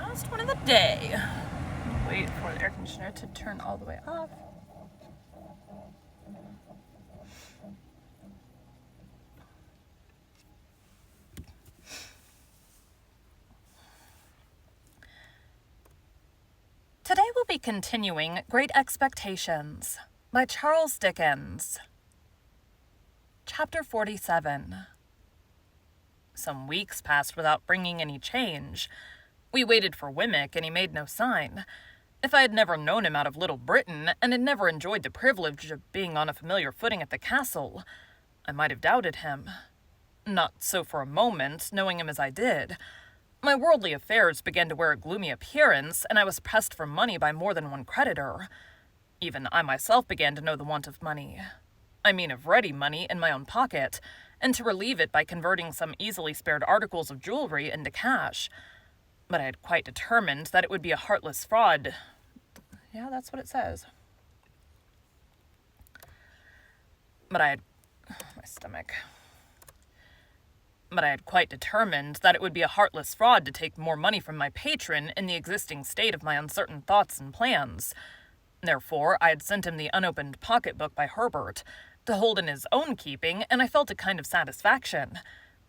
last one of the day. Wait for the air conditioner to turn all the way off. Today we'll be continuing Great Expectations by Charles Dickens. Chapter 47. Some weeks passed without bringing any change. We waited for Wemmick, and he made no sign. If I had never known him out of Little Britain, and had never enjoyed the privilege of being on a familiar footing at the castle, I might have doubted him. Not so for a moment, knowing him as I did. My worldly affairs began to wear a gloomy appearance, and I was pressed for money by more than one creditor. Even I myself began to know the want of money. I mean of ready money in my own pocket, and to relieve it by converting some easily spared articles of jewelry into cash. But I had quite determined that it would be a heartless fraud. Yeah, that's what it says. But I had quite determined that it would be a heartless fraud to take more money from my patron in the existing state of my uncertain thoughts and plans. Therefore, I had sent him the unopened pocketbook by Herbert, to hold in his own keeping, and I felt a kind of satisfaction.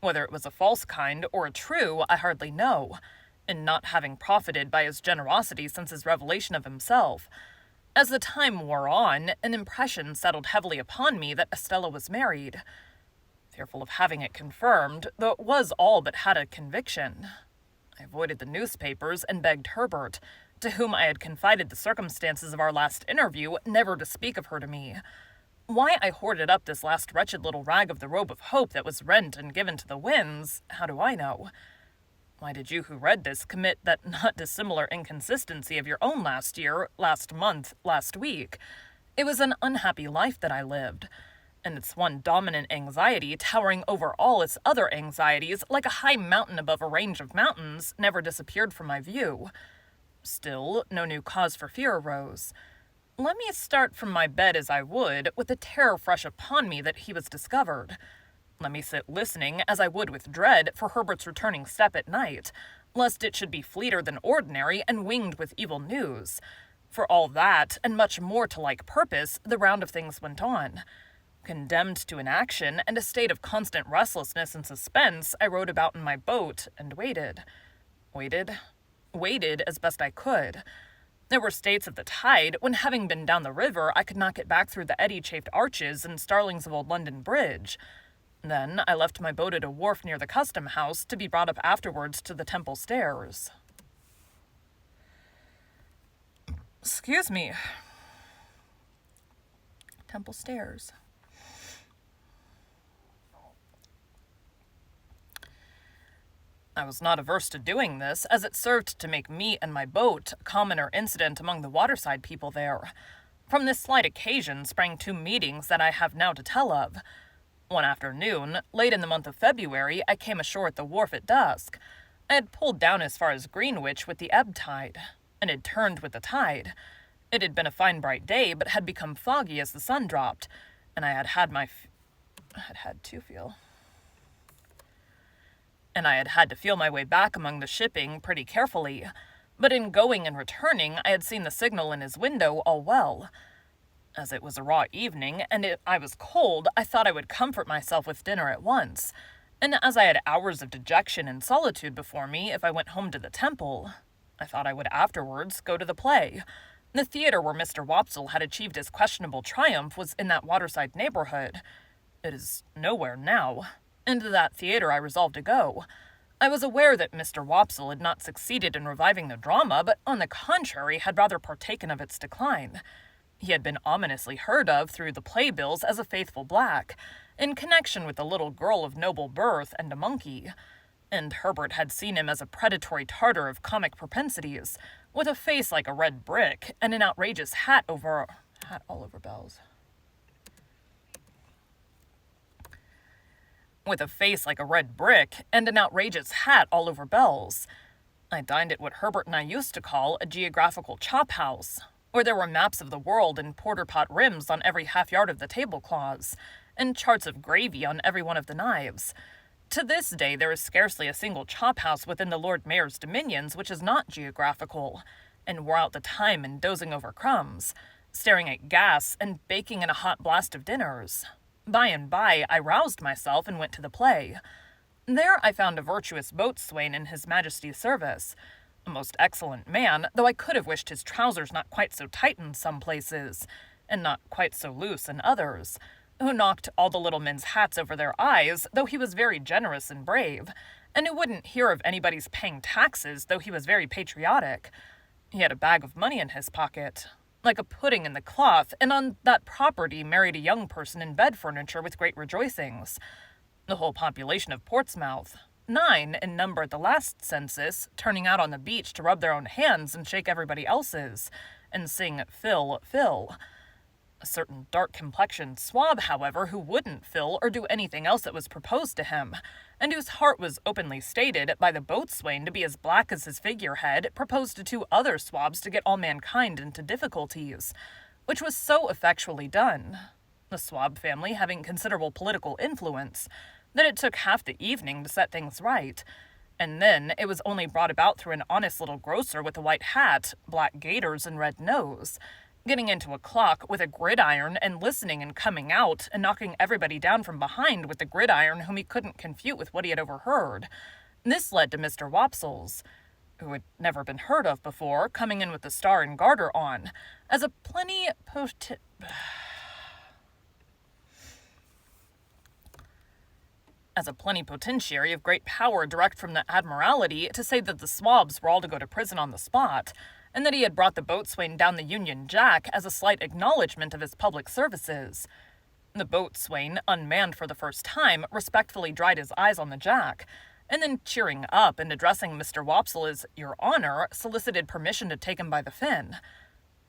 Whether it was a false kind or a true, I hardly know, in not having profited by his generosity since his revelation of himself. As the time wore on, an impression settled heavily upon me that Estella was married. Fearful of having it confirmed, though it was all but had a conviction, I avoided the newspapers and begged Herbert, to whom I had confided the circumstances of our last interview, never to speak of her to me. Why I hoarded up this last wretched little rag of the robe of hope that was rent and given to the winds, how do I know? Why did you who read this commit that not dissimilar inconsistency of your own last year, last month, last week? It was an unhappy life that I lived, and its one dominant anxiety, towering over all its other anxieties, like a high mountain above a range of mountains, never disappeared from my view. Still, no new cause for fear arose. Let me start from my bed as I would, with the terror fresh upon me that he was discovered. Let me sit listening, as I would with dread, for Herbert's returning step at night, lest it should be fleeter than ordinary and winged with evil news. For all that, and much more to like purpose, the round of things went on. Condemned to inaction, and a state of constant restlessness and suspense, I rowed about in my boat, and waited. Waited as best I could. There were states of the tide when, having been down the river, I could not get back through the eddy-chafed arches and starlings of old London Bridge. Then I left my boat at a wharf near the custom house, to be brought up afterwards to the Temple stairs. Excuse me. Temple stairs. I was not averse to doing this, as it served to make me and my boat a commoner incident among the waterside people there. From this slight occasion sprang two meetings that I have now to tell of. One afternoon, late in the month of February, I came ashore at the wharf at dusk. I had pulled down as far as Greenwich with the ebb tide, and had turned with the tide. It had been a fine bright day, but had become foggy as the sun dropped, and I had had to feel my way back among the shipping pretty carefully. But in going and returning, I had seen the signal in his window all well. As it was a raw evening, and I was cold, I thought I would comfort myself with dinner at once. And as I had hours of dejection and solitude before me if I went home to the Temple, I thought I would afterwards go to the play. The theatre where Mr. Wopsle had achieved his questionable triumph was in that waterside neighborhood. It is nowhere now. And to that theatre I resolved to go. I was aware that Mr. Wopsle had not succeeded in reviving the drama, but on the contrary had rather partaken of its decline. He had been ominously heard of through the playbills as a faithful black, in connection with a little girl of noble birth and a monkey, and Herbert had seen him as a predatory Tartar of comic propensities, with a face like a red brick, and an outrageous hat all over bells. With a face like a red brick, and an outrageous hat all over bells. I dined at what Herbert and I used to call a geographical chop-house, where there were maps of the world and porter-pot rims on every half-yard of the tablecloths, and charts of gravy on every one of the knives. To this day there is scarcely a single chop-house within the Lord Mayor's dominions which is not geographical, and wore out the time in dozing over crumbs, staring at gas, and baking in a hot blast of dinners. By and by I roused myself and went to the play. There I found a virtuous boatswain in His Majesty's service, a most excellent man, though I could have wished his trousers not quite so tight in some places, and not quite so loose in others, who knocked all the little men's hats over their eyes, though he was very generous and brave, and who wouldn't hear of anybody's paying taxes, though he was very patriotic. He had a bag of money in his pocket, like a pudding in the cloth, and on that property married a young person in bed furniture with great rejoicings. The whole population of Portsmouth, 9 in number at the last census, turning out on the beach to rub their own hands and shake everybody else's, and sing "Fill, fill." A certain dark-complexioned swab, however, who wouldn't fill or do anything else that was proposed to him, and whose heart was openly stated by the boatswain to be as black as his figurehead, proposed to 2 other swabs to get all mankind into difficulties, which was so effectually done, the swab family having considerable political influence, that it took half the evening to set things right, and then it was only brought about through an honest little grocer with a white hat, black gaiters, and red nose, getting into a clock with a gridiron and listening and coming out and knocking everybody down from behind with the gridiron whom he couldn't confute with what he had overheard. This led to Mr. Wopsle's, who had never been heard of before, coming in with the Star and Garter on, as a plenipotentiary of great power direct from the Admiralty, to say that the swabs were all to go to prison on the spot, and that he had brought the boatswain down the Union Jack as a slight acknowledgment of his public services. The boatswain, unmanned for the first time, respectfully dried his eyes on the Jack, and then cheering up and addressing Mr. Wopsle as "Your Honor," solicited permission to take him by the fin.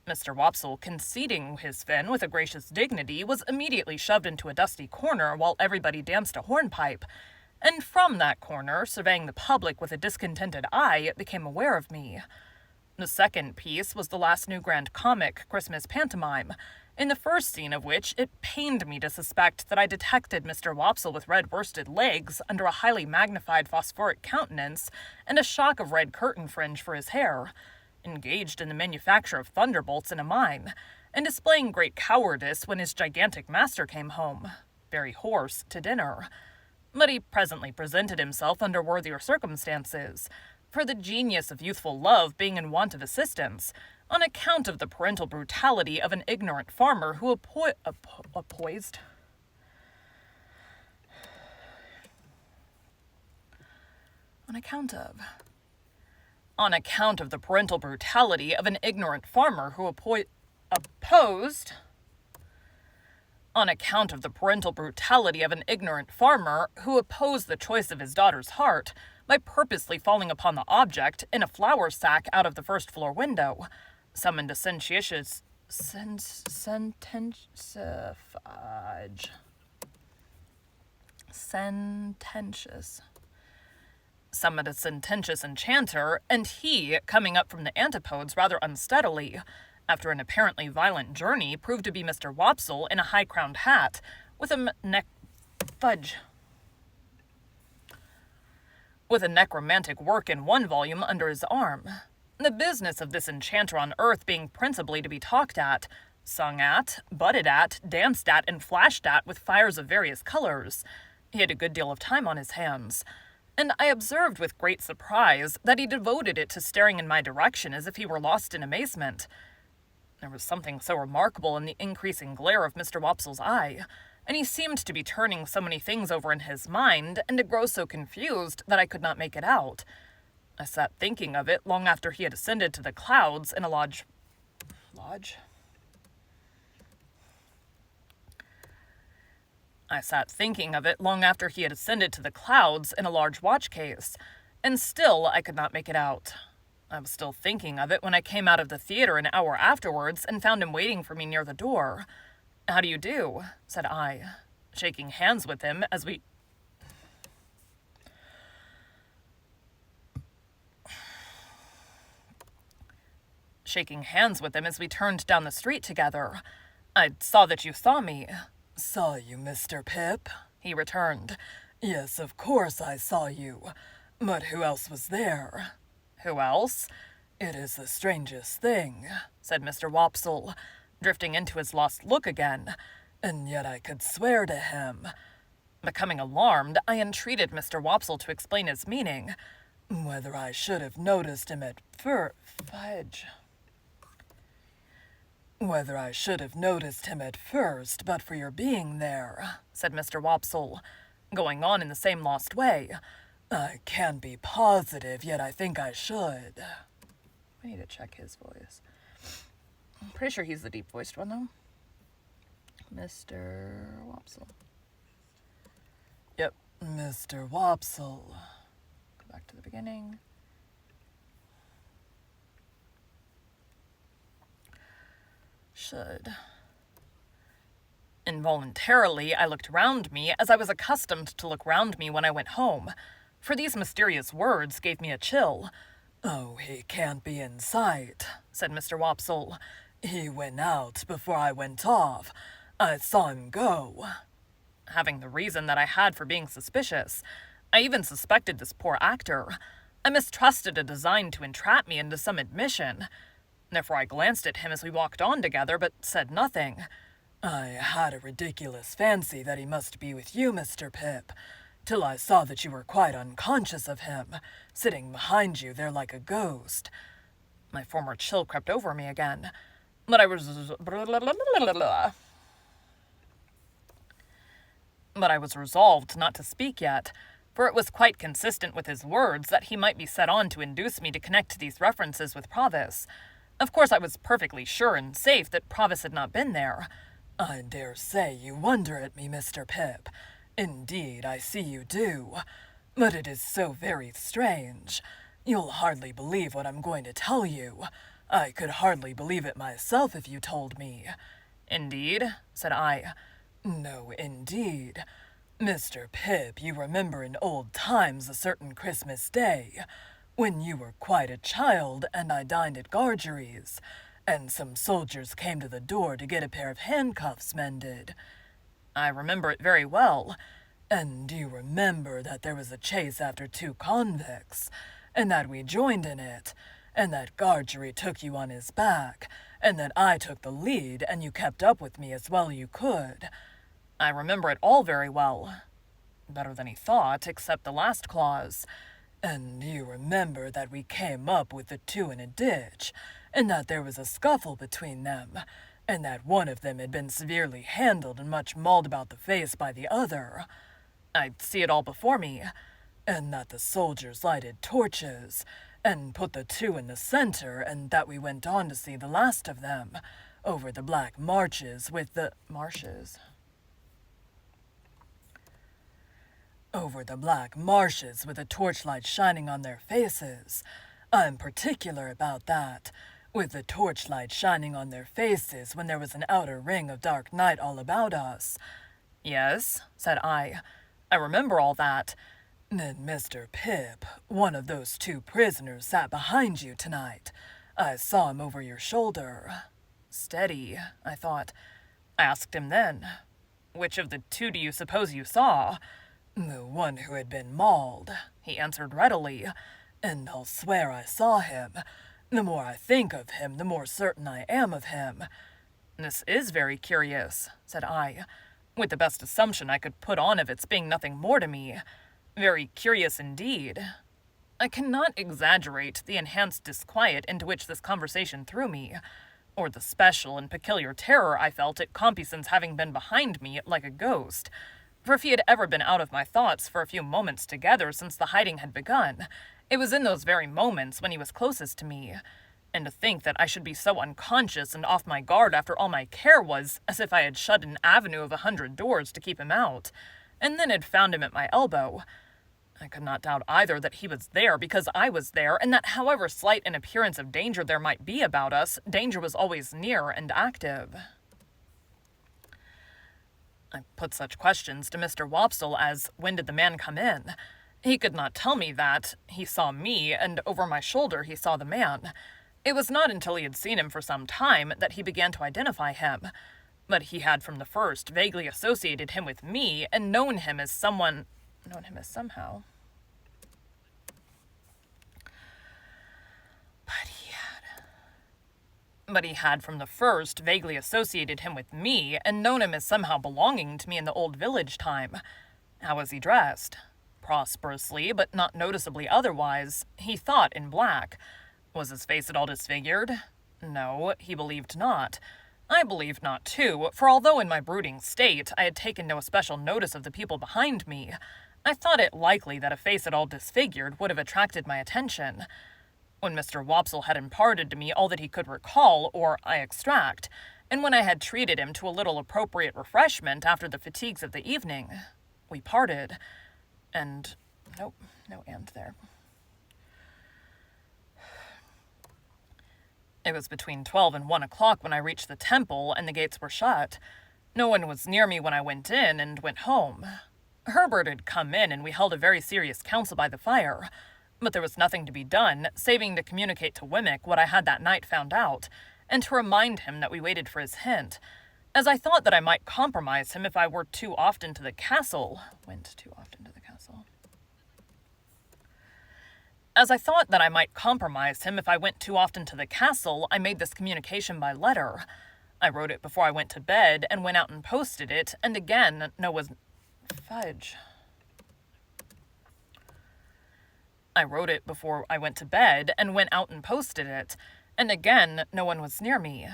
Mr. Wopsle, conceding his fin with a gracious dignity, was immediately shoved into a dusty corner while everybody danced a hornpipe, and from that corner, surveying the public with a discontented eye, became aware of me. The second piece was the last new grand comic Christmas pantomime, in the first scene of which it pained me to suspect that I detected Mr. Wopsle with red worsted legs under a highly magnified phosphoric countenance and a shock of red curtain fringe for his hair, engaged in the manufacture of thunderbolts in a mine, and displaying great cowardice when his gigantic master came home, very hoarse, to dinner. But he presently presented himself under worthier circumstances, for the genius of youthful love being in want of assistance, on account of the parental brutality of an ignorant farmer who On account of the parental brutality of an ignorant farmer who opposed the choice of his daughter's heart by purposely falling upon the object in a flour sack out of the first-floor window, summoned a sententious enchanter, and he, coming up from the antipodes rather unsteadily, after an apparently violent journey, proved to be Mr. Wopsle in a high-crowned hat, with a necromantic work in one volume under his arm. The business of this enchanter on earth being principally to be talked at, sung at, butted at, danced at, and flashed at with fires of various colors. He had a good deal of time on his hands, and I observed with great surprise that he devoted it to staring in my direction as if he were lost in amazement. There was something so remarkable in the increasing glare of Mr. Wopsle's eye, and he seemed to be turning so many things over in his mind, and to grow so confused that I could not make it out. I sat thinking of it long after he had ascended to the clouds in a lodge. I sat thinking of it long after he had ascended to the clouds in a large watch case, and still I could not make it out. I was still thinking of it when I came out of the theater an hour afterwards and found him waiting for me near the door. "How do you do?" said I, shaking hands with him as we turned down the street together. "I saw that you saw me." "Saw you, Mr. Pip," he returned, Yes, of course I saw you. But who else was there? Who else? It is the strangest thing, said Mr. Wopsle, drifting into his lost look again. and yet I could swear to him. Becoming alarmed, I entreated Mr. Wopsle to explain his meaning. Whether I should have noticed him at Whether I should have noticed him at first, but for your being there, said Mr. Wopsle, going on in the same lost way. I can't be positive, yet I think I should. I need to check his voice. I'm pretty sure he's the deep-voiced one, though. Mr. Wopsle. Yep, Mr. Wopsle. Go back to the beginning. Should. Involuntarily, I looked round me as I was accustomed to look round me when I went home, for these mysterious words gave me a chill. Oh, he can't be in sight, said Mr. Wopsle. He went out before I went off. I saw him go. Having the reason that I had for being suspicious, I even suspected this poor actor. I mistrusted a design to entrap me into some admission. Therefore I glanced at him as we walked on together, but said nothing. I had a ridiculous fancy that he must be with you, Mr. Pip, till I saw that you were quite unconscious of him, sitting behind you there like a ghost. My former chill crept over me again, but I was resolved not to speak yet, for it was quite consistent with his words that he might be set on to induce me to connect these references with Provis. Of course I was perfectly sure and safe that Provis had not been there. I dare say you wonder at me, Mr. Pip. Indeed, I see you do. But it is so very strange. You'll hardly believe what I'm going to tell you. I could hardly believe it myself if you told me. Indeed, said I. No, indeed. Mr. Pip, you remember in old times a certain Christmas day, when you were quite a child and I dined at Gargery's, and some soldiers came to the door to get a pair of handcuffs mended. I remember it very well. And do you remember that there was a chase after 2 convicts, and that we joined in it, and that Gargery took you on his back, and that I took the lead and you kept up with me as well you could? I remember it all very well. Better than he thought, except the last clause. And you remember that we came up with the 2 in a ditch, and that there was a scuffle between them, and that one of them had been severely handled and much mauled about the face by the other. I see it all before me. And that the soldiers lighted torches, and put the 2 in the center, and that we went on to see the last of them, over the black marshes with the... Over the black marshes with a torchlight shining on their faces. I'm particular about that, with the torchlight shining on their faces when there was an outer ring of dark night all about us. Yes, said I. I remember all that. Then Mr. Pip, one of those 2 prisoners sat behind you tonight. I saw him over your shoulder. Steady, I thought. I asked him then, which of the 2 do you suppose you saw? The one who had been mauled, he answered readily. And I'll swear I saw him. The more I think of him, the more certain I am of him. This is very curious, said I, with the best assumption I could put on of its being nothing more to me. Very curious indeed. I cannot exaggerate the enhanced disquiet into which this conversation threw me, or the special and peculiar terror I felt at Compeyson's having been behind me like a ghost. For if he had ever been out of my thoughts for a few moments together since the hiding had begun, it was in those very moments when he was closest to me. And to think that I should be so unconscious and off my guard after all my care was as if I had shut an avenue of 100 doors to keep him out, and then had found him at my elbow. I could not doubt either that he was there because I was there, and that however slight an appearance of danger there might be about us, danger was always near and active. I put such questions to Mr. Wopsle as, when did the man come in? He could not tell me that. He saw me, and over my shoulder he saw the man. It was not until he had seen him for some time that he began to identify him. But he had from the first vaguely associated him with me, and known him as someone... known him as somehow. But he had from the first vaguely associated him with me and known him as somehow belonging to me in the old village time. How was he dressed? Prosperously, but not noticeably otherwise. He thought in black. Was his face at all disfigured? No, he believed not. I believed not too, for although in my brooding state I had taken no especial notice of the people behind me, I thought it likely that a face at all disfigured would have attracted my attention. When Mr. Wopsle had imparted to me all that he could recall, or I extract, and when I had treated him to a little appropriate refreshment after the fatigues of the evening, we parted. And nope, no and there. It was between 12 and 1 o'clock when I reached the temple, and the gates were shut. No one was near me when I went in and went home. Herbert had come in, and we held a very serious council by the fire. But there was nothing to be done, saving to communicate to Wemmick what I had that night found out, and to remind him that we waited for his hint, as I thought that I might compromise him if I went too often to the castle. As I thought that I might compromise him if I went too often to the castle, I made this communication by letter. I wrote it before I went to bed, and went out and posted it, and again, I wrote it before I went to bed, and went out and posted it, and again, no one was near me.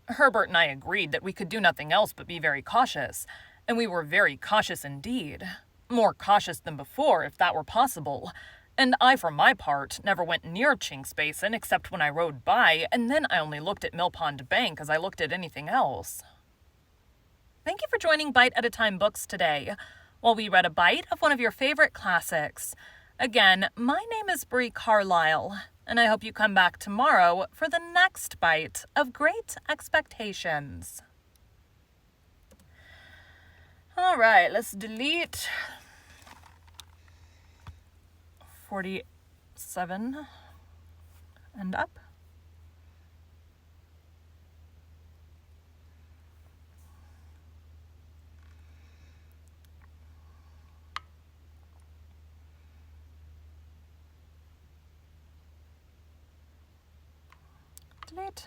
Herbert and I agreed that we could do nothing else but be very cautious, and we were very cautious indeed. More cautious than before, if that were possible. And I, for my part, never went near Chinks Basin except when I rode by, and then I only looked at Mill Pond Bank as I looked at anything else. Thank you for joining Bite at a Time Books today, while we read a bite of one of your favorite classics. Again, my name is Bree Carlile, and I hope you come back tomorrow for the next bite of Great Expectations. All right, let's delete 47 and up. Delete.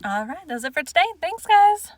All right, that's it for today. Thanks, guys.